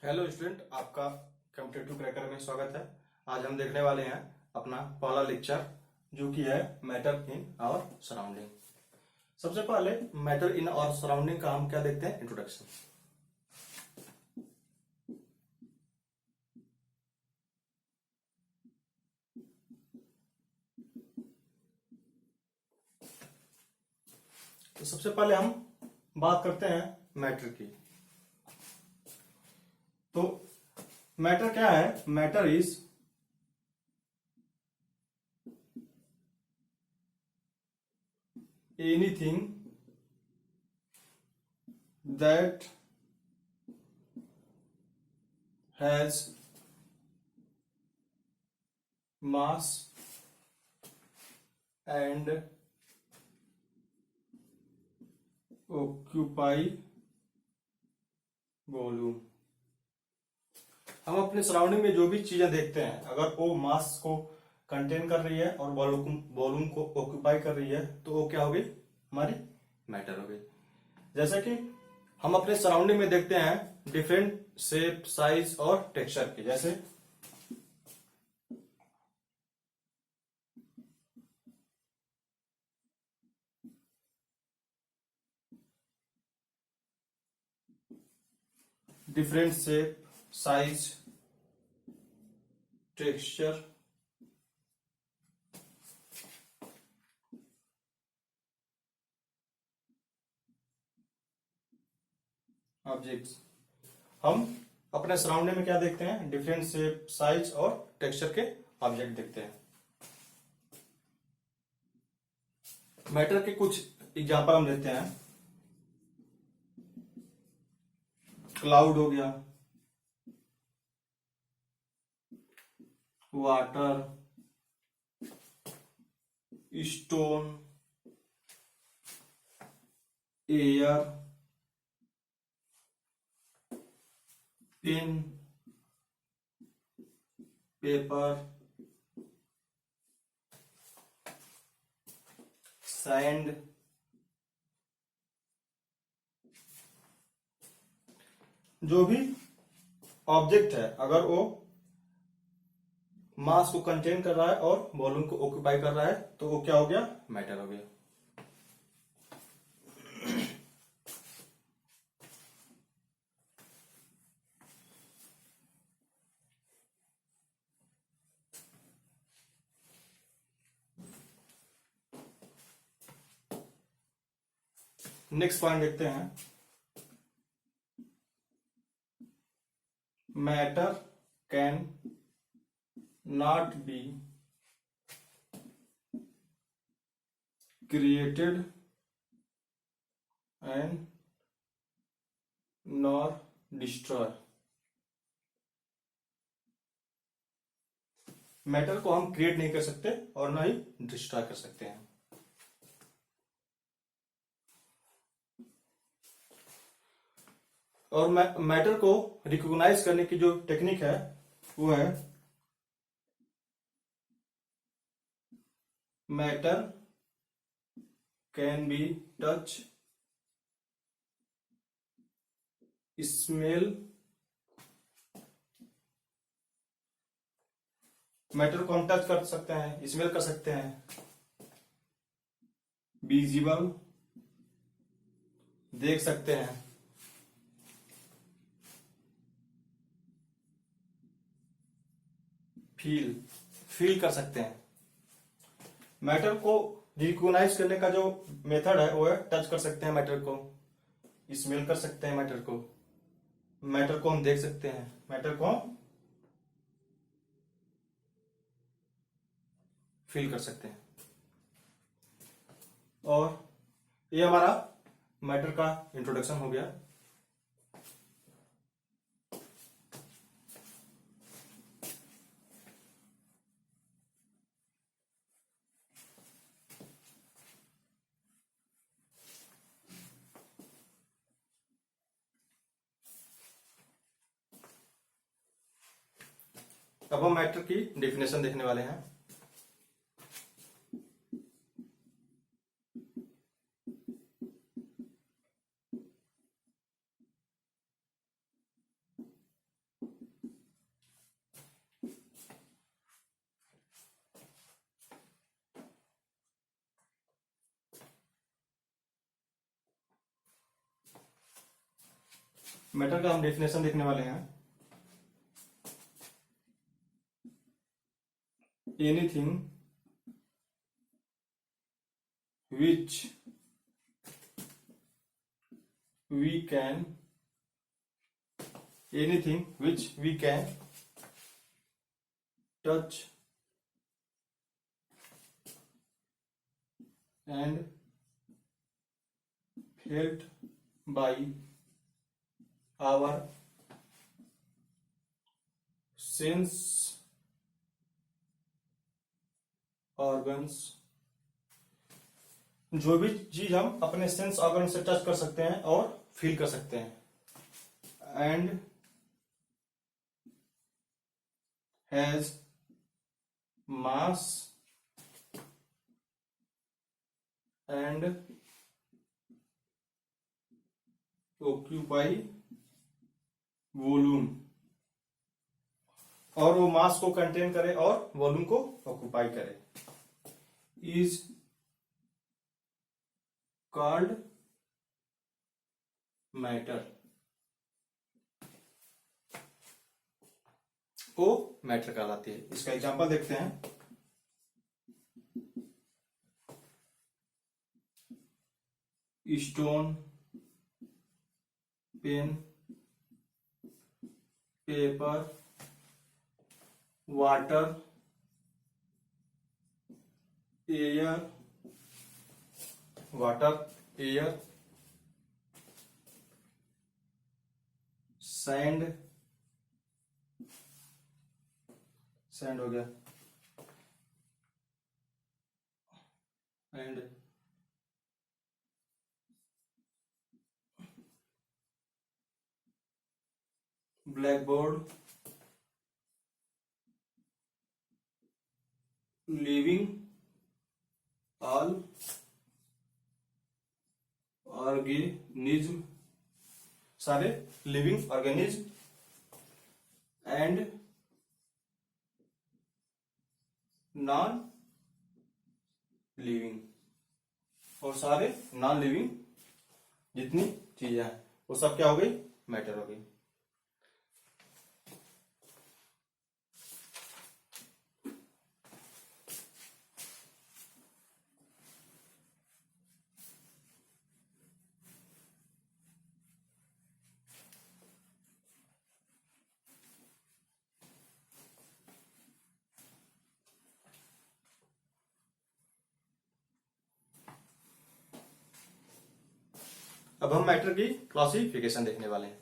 Hello student, आपका competitive cracker में स्वागत है। आज हम देखने वाले हैं अपना पहला लेक्चर, जो कि है मैटर इन आवर सराउंडिंग। सबसे पहले मैटर इन आवर सराउंडिंग का हम क्या देखते हैं, इंट्रोडक्शन। तो सबसे पहले हम बात करते हैं मैटर की। तो मैटर क्या है? Matter is anything that has mass and occupy volume. हम अपने सराउंडिंग में जो भी चीजें देखते हैं, अगर वो मास को कंटेन कर रही है और वॉल्यूम को ऑक्यूपाई कर रही है, तो वो क्या हो गई? हमारी मैटर हो गई। जैसे कि हम अपने सराउंडिंग में देखते हैं डिफरेंट शेप, साइज और टेक्सचर की। जैसे different shape, size, texture, objects. हम अपने सराउंडिंग में क्या देखते हैं? डिफरेंट शेप, साइज और टेक्सचर के ऑब्जेक्ट देखते हैं। मैटर के कुछ एग्जांपल हम देते हैं। क्लाउड हो गया, water, stone, air, pen, paper, sand. जो भी ऑब्जेक्ट है, अगर वो मास को कंटेन कर रहा है और वॉल्यूम को ऑक्यूपाई कर रहा है, तो वो क्या हो गया? मैटर हो गया। नेक्स्ट पॉइंट देखते हैं। Matter can not be created and nor destroy. Matter को हम क्रिएट नहीं कर सकते और ना ही डिस्ट्रॉय कर सकते हैं। और मैटर को रिकॉग्नाइज करने की जो टेक्निक है, वो है matter can be touch, smell. Matter को हम टच कर सकते हैं, स्मेल कर सकते हैं, विजिबल, देख सकते हैं, फील कर सकते हैं। मैटर को रिकॉग्नाइज करने का जो मेथड है, वो है टच कर सकते हैं मैटर को, स्मेल कर सकते हैं मैटर को हम देख सकते हैं, मैटर को हम फील कर सकते हैं। और ये हमारा मैटर का इंट्रोडक्शन हो गया। अब हम मैटर की डेफिनेशन देखने वाले हैं। मैटर का हम डेफिनेशन देखने वाले हैं। Anything which we can touch and felt by our sense organs, जो भी चीज हम अपने सेंस ऑर्गन से टच कर सकते हैं और फील कर सकते हैं, and has mass and occupy volume, और वो मास को कंटेन करे और वॉल्यूम को ऑक्यूपाई करे, इज कॉल्ड मैटर। वो मैटर कहलाती है। इसका एग्जांपल देखते हैं। Stone, pen, paper, water, air, sand हो गया, and blackboard, living all organism, सारे living organism, and non living, और सारे नॉन लिविंग जितनी चीजें हैं वो सब क्या हो गई, मैटर हो गई। अब हम मैटर की क्लासिफिकेशन देखने वाले हैं।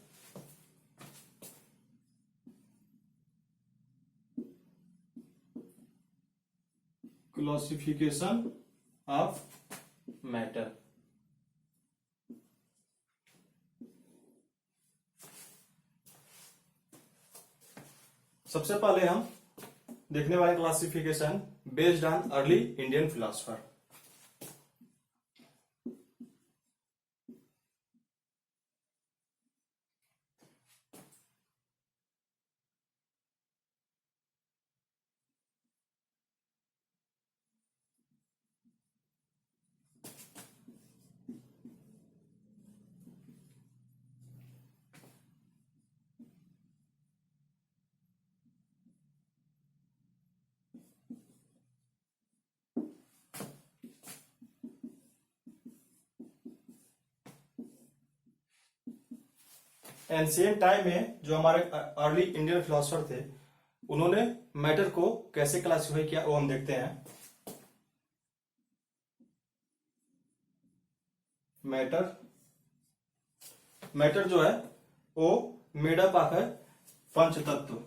Classification of matter. सबसे पहले हम देखने वाले classification based on early Indian philosopher. Ancient time में जो हमारे अर्ली इंडियन फिलोसफर थे उन्होंने मैटर को कैसे क्लासिफाई किया वो हम देखते हैं। मैटर जो है वो मेडअप ऑफ है पंच तत्व।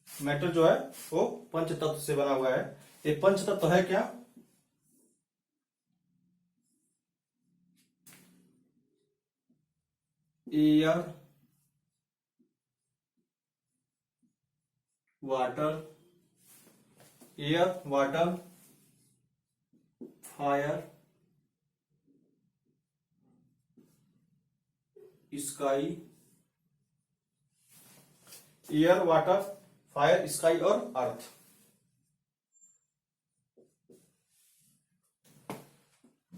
मैटर जो है वो पंच तत्व से बना हुआ है। ये पंच तत्व है क्या, air, water, fire, sky. Air, water, fire, sky और अर्थ।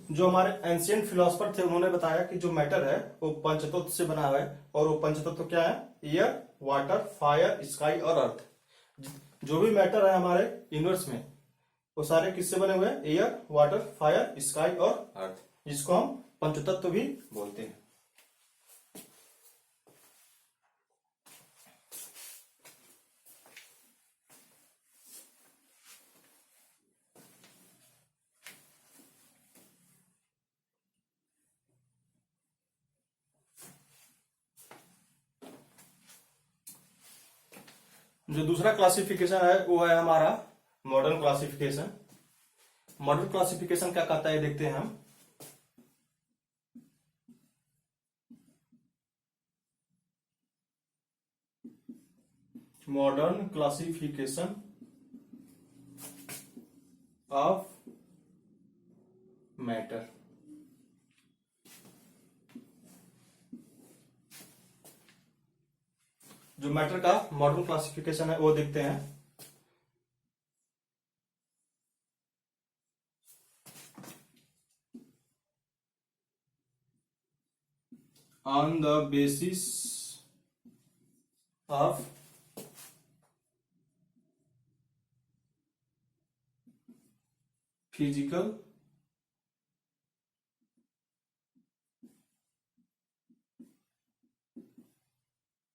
जो हमारे एंशियंट फिलोसफर थे उन्होंने बताया कि जो मैटर है वो पंचतत्व से बना हुआ है, और वो पंचतत्व क्या है? एयर, वाटर, फायर, स्काई और अर्थ। जो भी मैटर है हमारे यूनिवर्स में वो सारे किससे बने हुए हैं? एयर, वाटर, फायर, स्काई और अर्थ, जिसको हम पंचतत्व भी बोलते हैं। जो दूसरा क्लासिफिकेशन है वो है हमारा मॉडर्न क्लासिफिकेशन। मॉडर्न क्लासिफिकेशन क्या कहता है देखते हैं हम। Modern classification of matter. जो मैटर का मॉडर्न क्लासिफिकेशन है वो देखते हैं। On the basis of physical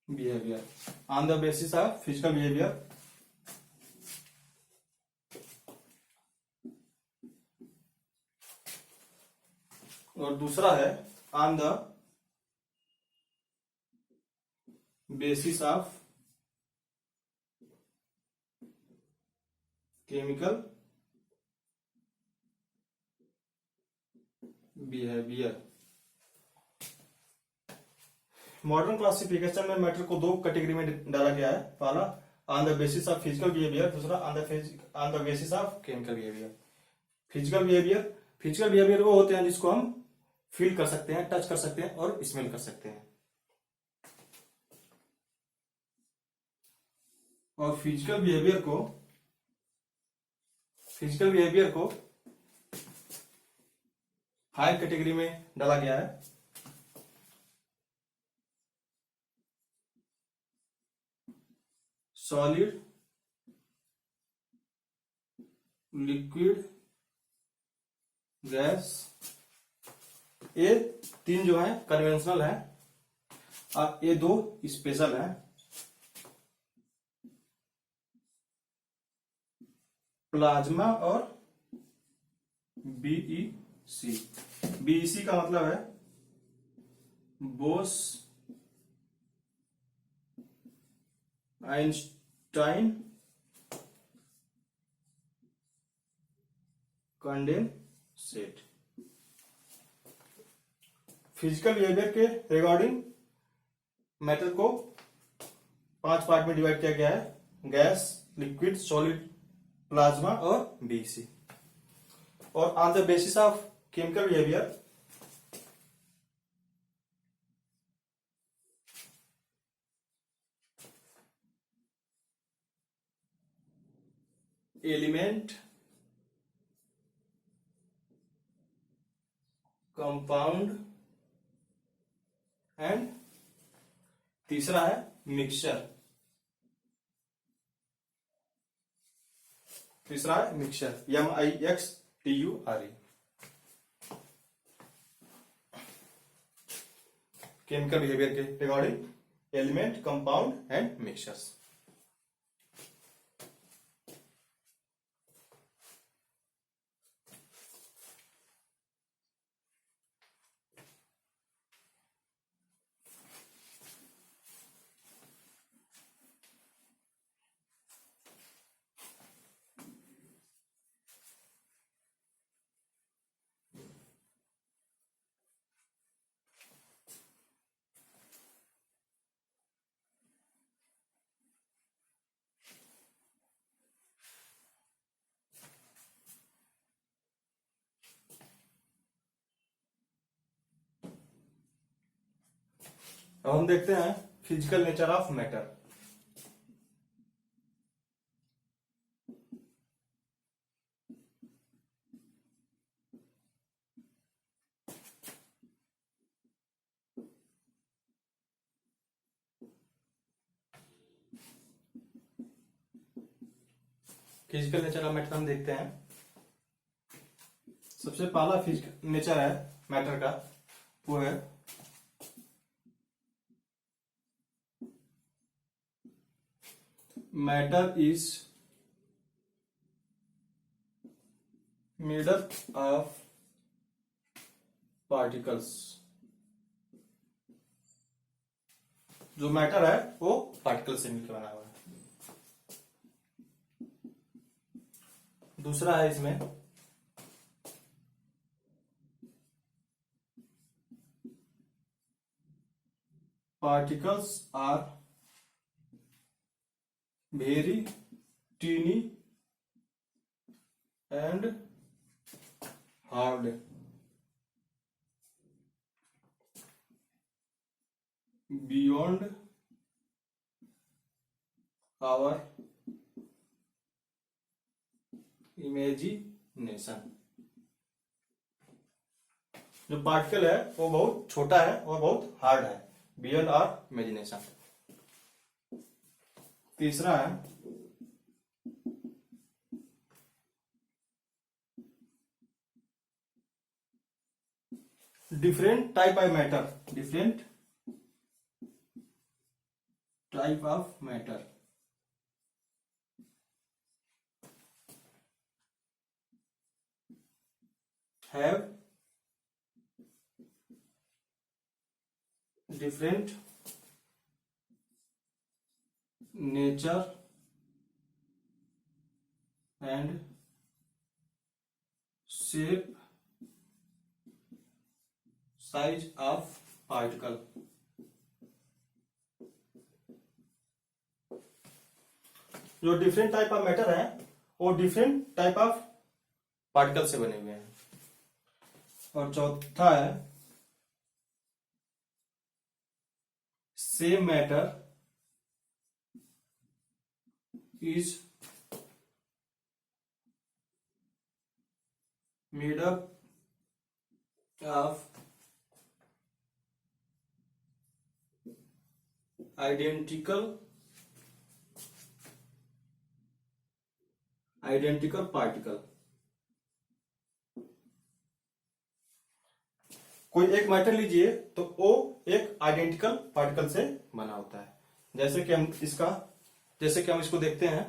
behaviour, on the basis of physical behaviour. और दूसरा है on the basis of chemical behaviour. Modern classification में मैटर को दो कैटेगरी में डाला गया है। पहला on the basis of physical behaviour, दूसरा on the basis of chemical behaviour. Physical behaviour वो होते हैं जिसको हम फील कर सकते हैं, टच कर सकते हैं और स्मेल कर सकते हैं। और फिजिकल बिहेवियर को हायर कैटेगरी में डाला गया है। Solid, liquid, gas. ये तीन जो है कन्वेंशनल है और ये दो स्पेशल है। प्लाज्मा और बीईसी। बीईसी का मतलब है Bose Einstein condensate. Physical behaviour के रिगार्डिंग मैटर को 5 पार्ट में डिवाइड किया गया है: गैस, लिक्विड, सॉलिड, प्लाज्मा और बीईसी। और on the basis of chemical behaviour element, compound and तीसरा है मिक्सचर। MIXTURE। केमिकल बिहेवियर के regarding element, compound and mixtures. अब हम देखते हैं physical nature of matter. Physical nature of matter हम देखते हैं। सबसे पहला फिजिकल नेचर है मैटर का, वो है matter is made up of particles. जो मैटर है वो पार्टिकल से मिलकर बना हुआ है। दूसरा है इसमें particles are very tiny and hard. Beyond our imagination. जो पार्टिकल है वो बहुत छोटा है और बहुत हार्ड है, बियॉन्ड आवर इमेजिनेशन। तीसरा है different type of matter. Different type of matter have different nature and shape, size of particle। जो डिफरेंट टाइप ऑफ मैटर है वो डिफरेंट टाइप ऑफ पार्टिकल से बने हुए हैं। और चौथा है same matter is made up of identical particle. कोई एक मैटर लीजिए तो वो एक आइडेंटिकल पार्टिकल से बना होता है। जैसे कि हम इसको देखते हैं।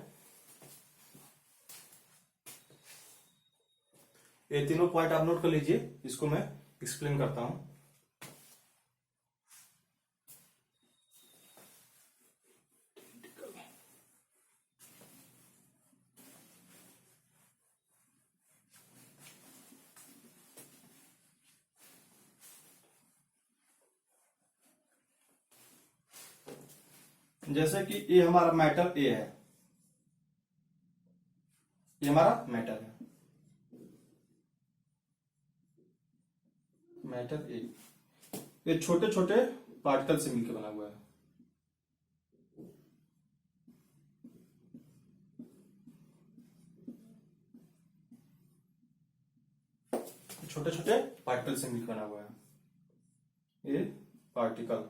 ये तीनों पॉइंट आप नोट कर लीजिए, इसको मैं एक्सप्लेन करता हूं। जैसे कि ये हमारा मैटर ए है, ये हमारा मैटर है, मैटर ए। ये छोटे छोटे पार्टिकल से मिलकर बना हुआ है। छोटे छोटे पार्टिकल से मिलकर बना हुआ है ये पार्टिकल,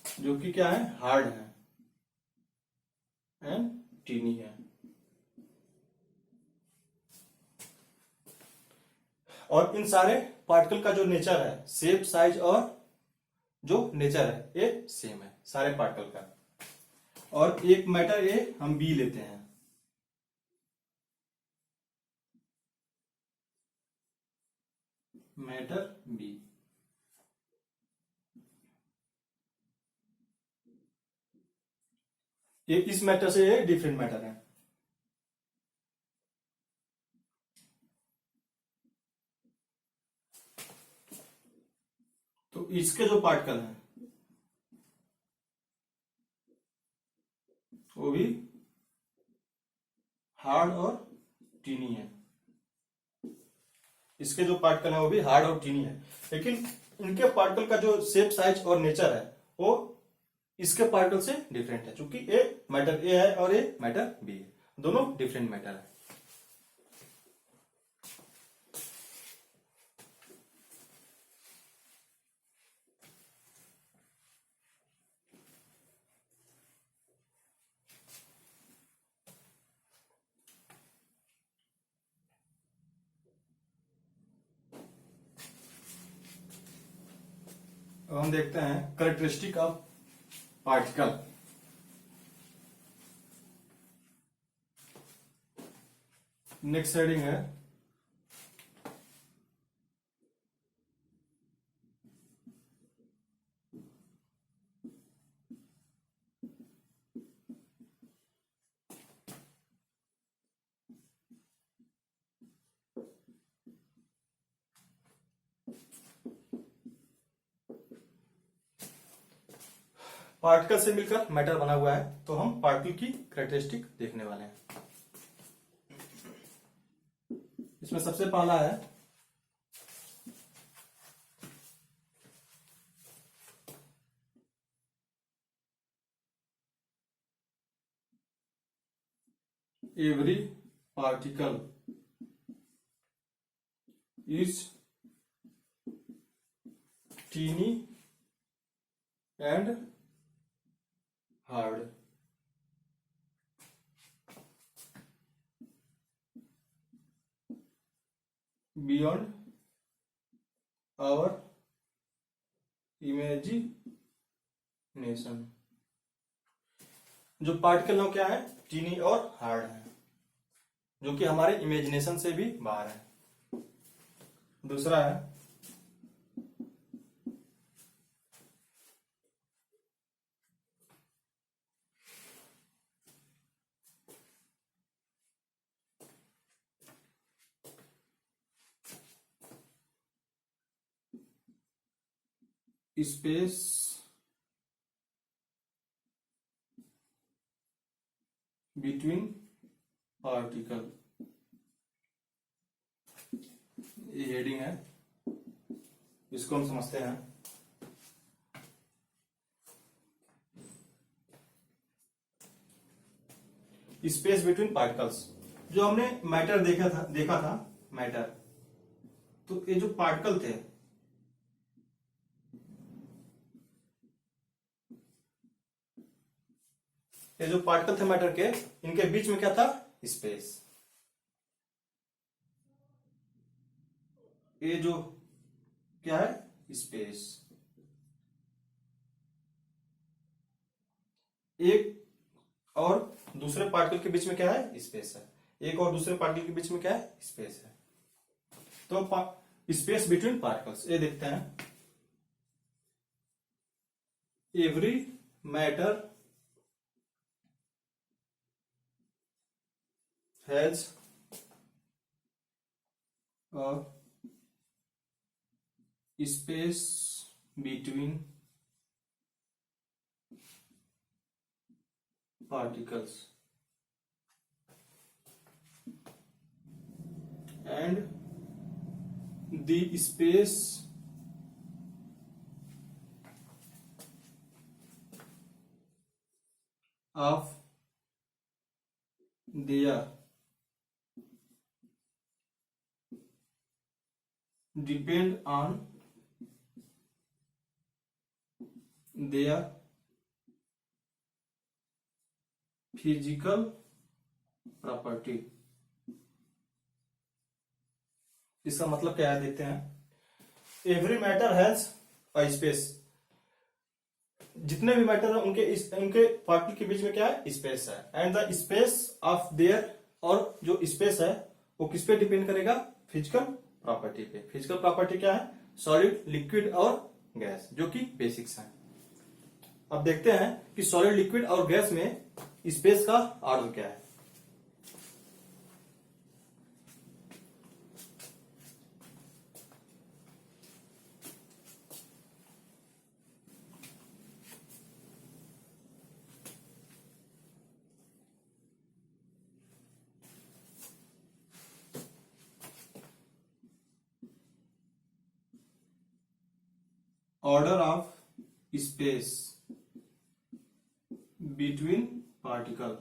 जो कि क्या है, हार्ड है एंड टीनी है। और इन सारे पार्टिकल का जो नेचर है, शेप, साइज और जो नेचर है, ये सेम है सारे पार्टिकल का। और एक मैटर ए हम बी लेते हैं। मैटर बी, ये इस मैटर से ये डिफरेंट मैटर है। तो इसके जो पार्टिकल हैं वो भी हार्ड और टीनी है। इसके जो पार्टिकल है वो भी हार्ड और टीनी है, लेकिन इनके पार्टिकल का जो शेप, साइज और नेचर है वो इसके पार्टिकल से डिफरेंट है, क्योंकि ए मैटर ए है और ए मैटर बी है, दोनों डिफरेंट मैटर है। अब हम देखते हैं characteristic of particle. Next heading है पार्टिकल से मिलकर मैटर बना हुआ है, तो हम पार्टिकल की कैरेक्टरिस्टिक देखने वाले हैं। इसमें सबसे पहला है every particle is tiny and hard. Beyond our imagination. जो पार्टिकल है क्या है, टीनी और हार्ड है, जो कि हमारे इमेजिनेशन से भी बाहर है। दूसरा है स्पेस बिटवीन पार्टिकल। ये हेडिंग है, इसको हम समझते हैं। स्पेस बिटवीन पार्टिकल्स, जो हमने मैटर देखा था मैटर, तो ये जो पार्टिकल थे, ये जो पार्टिकल थे मैटर के, इनके बीच में क्या था, स्पेस। ये जो क्या है, स्पेस। एक और दूसरे पार्टिकल के बीच में क्या है, स्पेस है। एक और दूसरे पार्टिकल के बीच में क्या है, स्पेस है। तो स्पेस बिटवीन पार्टिकल्स, ये देखते हैं। Every matter has a space between particles and the space of their depend on their physical property। इसका मतलब क्या है, देखते हैं। Every matter has a space, जितने भी मैटर है उनके पार्टिकल के बीच में क्या है, स्पेस है। And the space of their, और जो स्पेस है वो किस पे डिपेंड करेगा, फिजिकल प्रॉपर्टी पे। फिजिकल प्रॉपर्टी क्या है, सॉलिड, लिक्विड और गैस, जो कि बेसिक्स हैं। अब देखते हैं कि सॉलिड, लिक्विड और गैस में स्पेस का ऑर्डर क्या है। Order of space between particle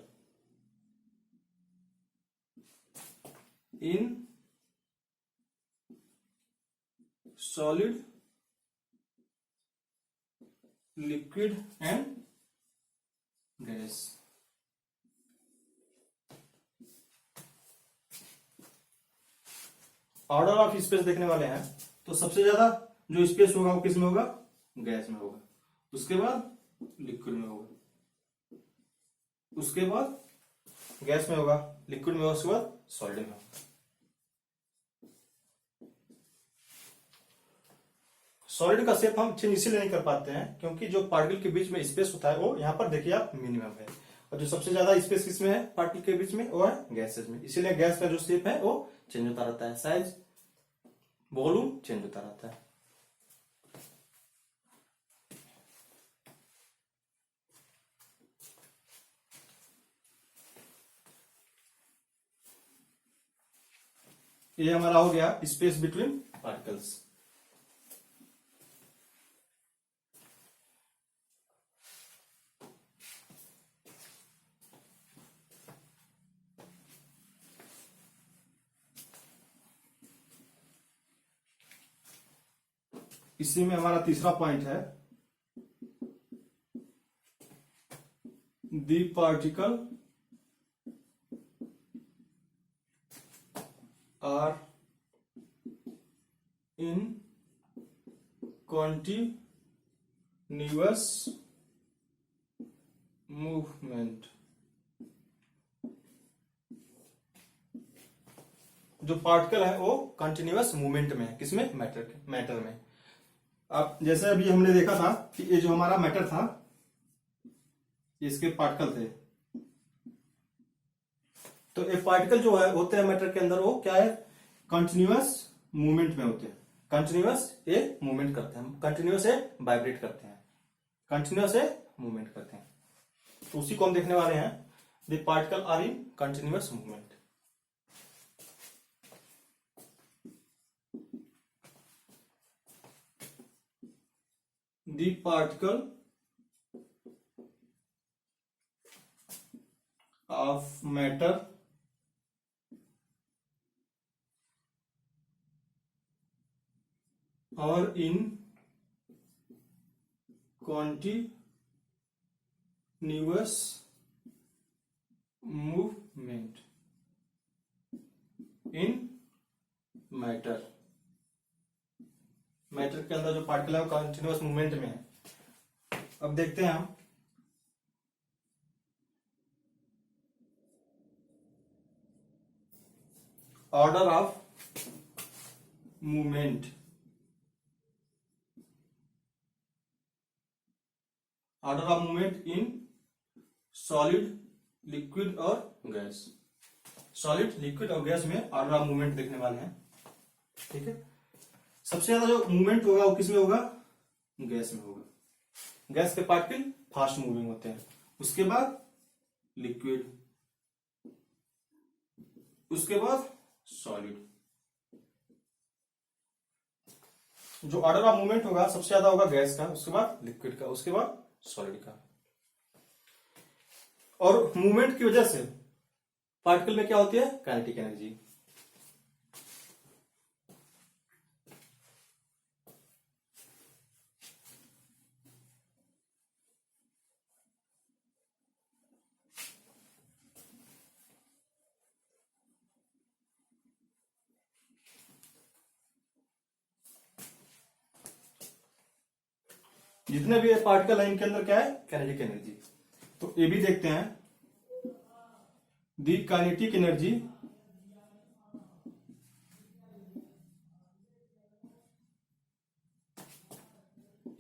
in solid, liquid and gas. Order of space देखने वाले हैं, तो सबसे ज्यादा जो स्पेस होगा वो किसमें होगा, गैस में होगा, उसके बाद लिक्विड में होगा, उसके बाद गैस में होगा, लिक्विड में होगा, उसके बाद सॉलिड में होगा। सॉलिड का शेप हम चेंज इसीलिए नहीं कर पाते हैं क्योंकि जो पार्टिकल के बीच में स्पेस होता है वो यहाँ पर देखिए आप मिनिमम है, और जो सबसे ज्यादा स्पेस किसमें है पार्टिकल के बीच में वो है गैसेज में, इसीलिए गैस का जो शेप है वो चेंज होता रहता है, साइज वॉल्यूम चेंज होता रहता है। ये हमारा हो गया स्पेस बिटवीन पार्टिकल्स। इसी में हमारा तीसरा पॉइंट है the particle are in continuous movement. जो पार्टिकल है वो कंटिन्यूअस मूवमेंट में है, किसमें मैटर में। अब जैसे अभी हमने देखा था कि ये जो हमारा मैटर था इसके पार्टिकल थे, तो ये पार्टिकल जो है होते हैं मैटर के अंदर वो क्या है कंटिन्यूअस मूवमेंट में होते हैं, कंटिन्यूअस ये मूवमेंट करते हैं, कंटिन्यूअस ये वाइब्रेट करते हैं, कंटिन्यूअस ये मूवमेंट करते हैं। तो उसी को हम देखने वाले हैं the particle are in continuous movement. The particle of matter are in continuous movement in matter। Matter के अंदर जो पार्टिकल है वो कंटिन्यूअस मूवमेंट में है। अब देखते हैं हम order of movement. Order of movement in solid, liquid और गैस। सॉलिड, लिक्विड और गैस में ऑर्डर ऑफ मूवमेंट देखने वाले हैं, ठीक है। सबसे ज्यादा जो मूवमेंट होगा वो किसमें होगा गैस में होगा, गैस के पार्टिकल फास्ट मूविंग होते हैं, उसके बाद लिक्विड, उसके बाद सॉलिड। जो ऑर्डर ऑफ मूवमेंट होगा सबसे ज्यादा होगा गैस का, उसके बाद लिक्विड का, उसके बाद सॉलिड का। और मूवमेंट की वजह से पार्टिकल में क्या होती है काइनेटिक एनर्जी। जितने भी पार्टिकल है इनके अंदर क्या है काइनेटिक एनर्जी। तो ये भी देखते हैं the kinetic energy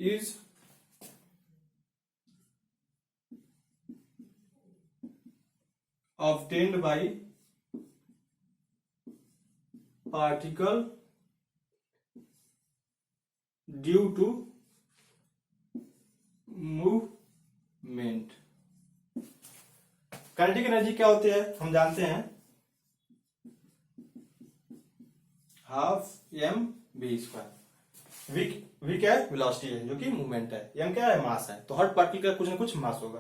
is obtained by particle due to movement. Kinetic energy क्या होती है हम जानते हैं, half M B square. V क्या है वेलोसिटी है जो कि मूवमेंट है, एम क्या है मास है। तो हर पार्टिकल का कुछ ना कुछ मास होगा,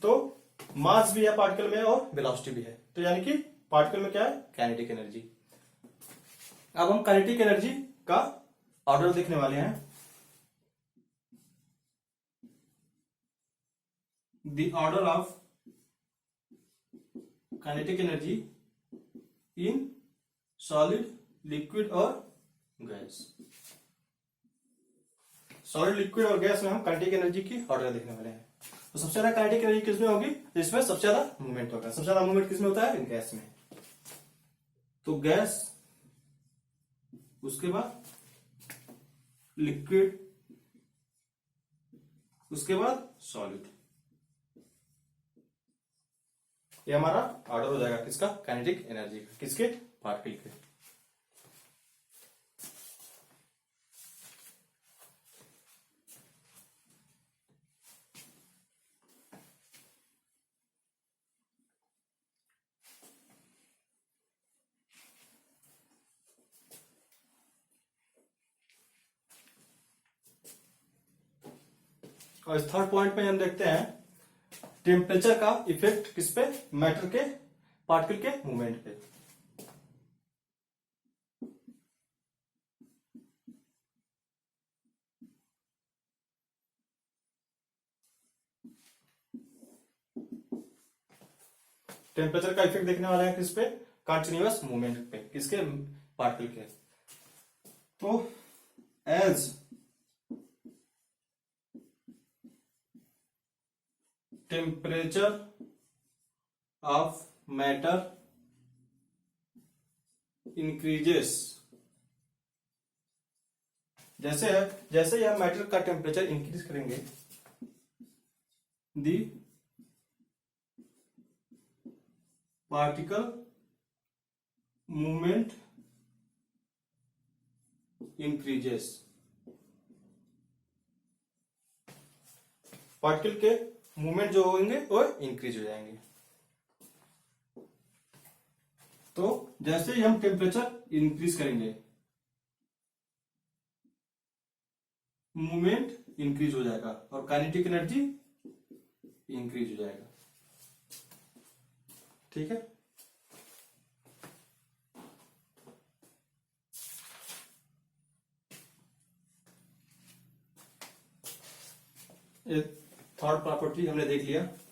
तो मास भी है पार्टिकल में और वेलोसिटी भी है, तो यानी कि पार्टिकल में क्या है काइनेटिक एनर्जी। अब हम काइनेटिक एनर्जी का ऑर्डर देखने वाले हैं। The order of kinetic energy in solid, liquid और गैस। सॉलिड, लिक्विड और गैस में हम काइनेटिक एनर्जी की ऑर्डर देखने वाले हैं। तो सबसे ज्यादा काइनेटिक एनर्जी किसमें होगी, जिसमें सबसे ज्यादा मूवमेंट होगा। सबसे ज्यादा मूवमेंट किसमें होता है, गैस में। तो गैस, उसके बाद लिक्विड, उसके बाद सॉलिड। ये हमारा ऑर्डर हो जाएगा किसका, काइनेटिक एनर्जी का, किसके, पार्टिकल के। और इस थर्ड पॉइंट में हम देखते हैं टेम्परेचर का इफेक्ट किस पे, मैटर के, पार्टिकल के मूवमेंट पे। टेम्परेचर का इफेक्ट देखने वाला है किस पे, कंटिन्यूअस मूवमेंट पे, किसके, पार्टिकल के। तो as temperature of matter increases, जैसे ही हम मैटर का टेम्परेचर इंक्रीज करेंगे, the particle movement increases, particle के मूवमेंट जो होंगे वो इंक्रीज हो जाएंगे। तो जैसे ही हम टेम्परेचर इंक्रीज करेंगे, मूवमेंट इंक्रीज हो जाएगा और काइनेटिक एनर्जी इंक्रीज हो जाएगा। ठीक है। थर्ड प्रॉपर्टी हमने देख लिया।